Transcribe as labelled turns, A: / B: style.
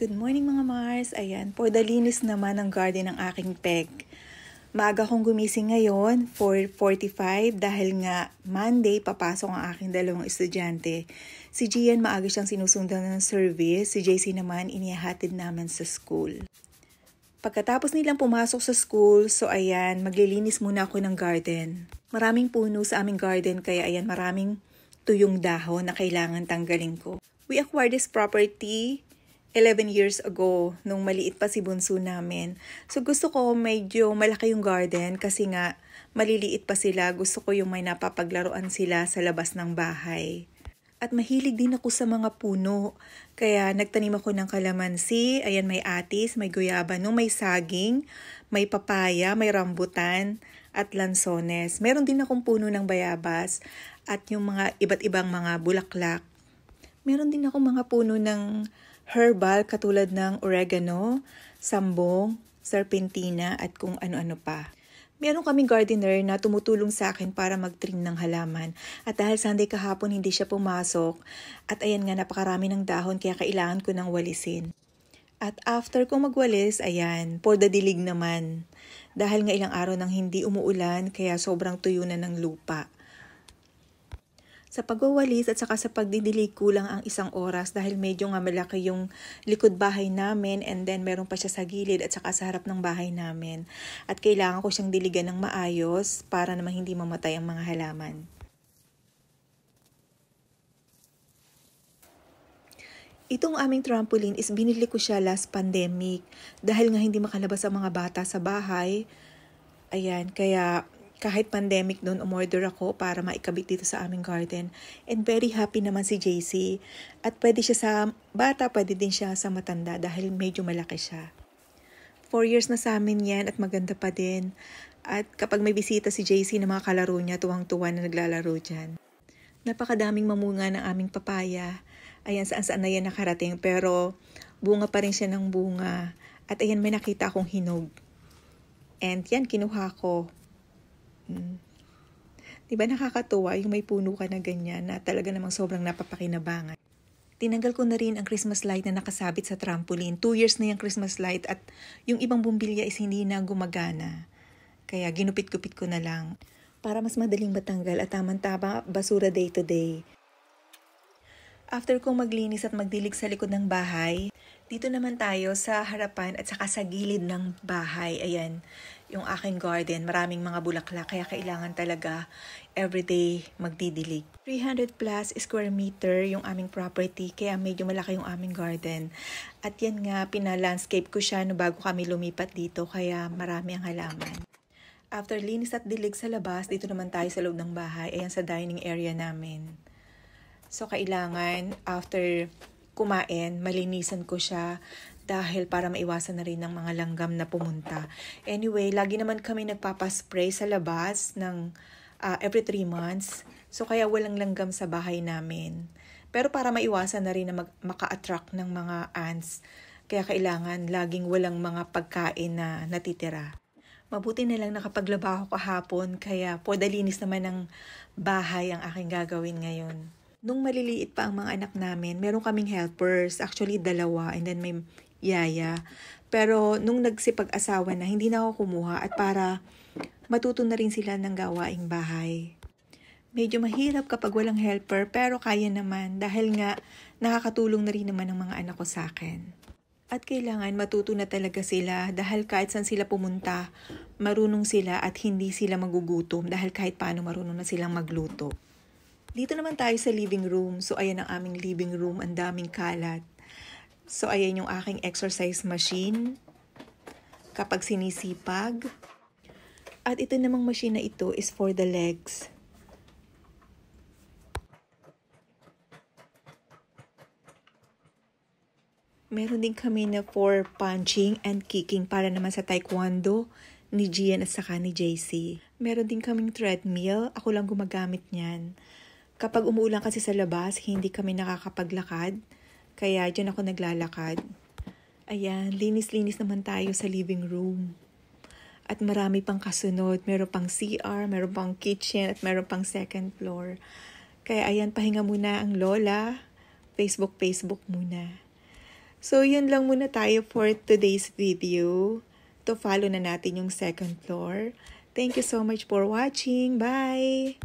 A: Good morning mga Mars. Ayan, for the linis naman ng garden ng aking peg. Maaga kong gumising ngayon, 4:45, dahil nga Monday papasok ang aking dalawang estudyante. Si Gian maaga siyang sinusundan ng service, si JC naman inihahatid namin sa school. Pagkatapos nilang pumasok sa school, so ayan, maglilinis muna ako ng garden. Maraming puno sa aming garden, kaya ayan, maraming tuyong dahon na kailangan tanggalin ko. We acquired this property 11 years ago, nung maliit pa si bunso namin. So gusto ko medyo malaki yung garden kasi nga maliliit pa sila. Gusto ko yung may napapaglaruan sila sa labas ng bahay. At mahilig din ako sa mga puno. Kaya nagtanim ako ng kalamansi, ayan may atis, may guyaba, no, may saging, may papaya, may rambutan, at lansones. Meron din akong puno ng bayabas at yung mga iba't ibang mga bulaklak. Meron din akong mga puno ng herbal katulad ng oregano, sambong, serpentina at kung ano-ano pa. Meron kaming gardener na tumutulong sa akin para mag-trim ng halaman. At dahil Sunday kahapon hindi siya pumasok at ayan nga napakarami ng dahon kaya kailangan ko ng walisin. At after kong magwalis, ayan, for the dilig naman. Dahil nga ilang araw nang hindi umuulan kaya sobrang tuyo na ng lupa. Sa pagwawalis at saka sa pagdidilig kulang ang 1 oras dahil medyo nga malaki yung likod bahay namin and then meron pa siya sa gilid at saka sa harap ng bahay namin. At kailangan ko siyang diligan ng maayos para naman hindi mamatay ang mga halaman. Itong aming trampoline is binili ko siya last pandemic dahil nga hindi makalabas ang mga bata sa bahay. Ayan, kaya kahit pandemic noon, umorder ako para maikabit dito sa aming garden. And very happy naman si JC. At pwede siya sa bata, pwede din siya sa matanda dahil medyo malaki siya. 4 years na sa amin yan at maganda pa din. At kapag may bisita si JC na mga kalaro niya, tuwang-tuwa na naglalaro dyan. Napakadaming mamunga ng aming papaya. Ayan, saan-saan na yan nakarating. Pero bunga pa rin siya ng bunga. At ayan, may nakita akong hinog. And yan, kinuha ko. Diba nakakatuwa yung may puno ka na ganyan na talaga namang sobrang napapakinabangan. Tinanggal ko na rin ang Christmas light na nakasabit sa trampoline. 2 years na yung Christmas light at yung ibang bumbilya is hindi na gumagana. Kaya ginupit-gupit ko na lang para mas madaling matanggal at tamang-tama basura day to day. After kong maglinis at magdilig sa likod ng bahay, dito naman tayo sa harapan at saka sa gilid ng bahay. Ayan, yung aking garden, maraming mga bulaklak kaya kailangan talaga everyday magdidilig. 300 plus square meter yung aming property kaya medyo malaki yung aming garden. At yan nga, pina-landscape ko siya no bago kami lumipat dito kaya marami ang halaman. After linis at dilig sa labas, dito naman tayo sa loob ng bahay. Ayan sa dining area namin. So kailangan after kumain, malinisan ko siya dahil para maiwasan na rin ng mga langgam na pumunta. Anyway, lagi naman kami nagpapaspray sa labas ng every 3 months. So kaya walang langgam sa bahay namin. Pero para maiwasan na rin na maka-attract ng mga ants, kaya kailangan laging walang mga pagkain na natitira. Mabuti na lang nakapaglaba ako kahapon, kaya for the linis naman ng bahay ang aking gagawin ngayon. Nung maliliit pa ang mga anak namin, meron kaming helpers. Actually, 2 and then may yaya. Pero nung nagsipag-asawa na, hindi na ako kumuha at para matuto na rin sila ng gawaing bahay. Medyo mahirap kapag walang helper pero kaya naman dahil nga nakakatulong na rin naman ang mga anak ko sa akin. At kailangan matuto na talaga sila dahil kahit saan sila pumunta, marunong sila at hindi sila magugutom dahil kahit paano marunong na silang magluto. Dito naman tayo sa living room. So ayan ang aming living room, ang daming kalat. So ayan yung aking exercise machine kapag sinisipag. At ito namang machine na ito is for the legs. Meron din kami na for punching and kicking para naman sa taekwondo ni Gian at saka ni JC. Meron din kaming treadmill. Ako lang gumagamit niyan. Kapag umuulan kasi sa labas, hindi kami nakakapaglakad. Kaya dyan ako naglalakad. Ayan, linis-linis naman tayo sa living room. At marami pang kasunod. Meron pang CR, meron pang kitchen, at meron pang 2nd floor. Kaya ayan, pahinga muna ang lola. Facebook muna. So, yun lang muna tayo for today's video. To follow na natin yung second floor. Thank you so much for watching. Bye!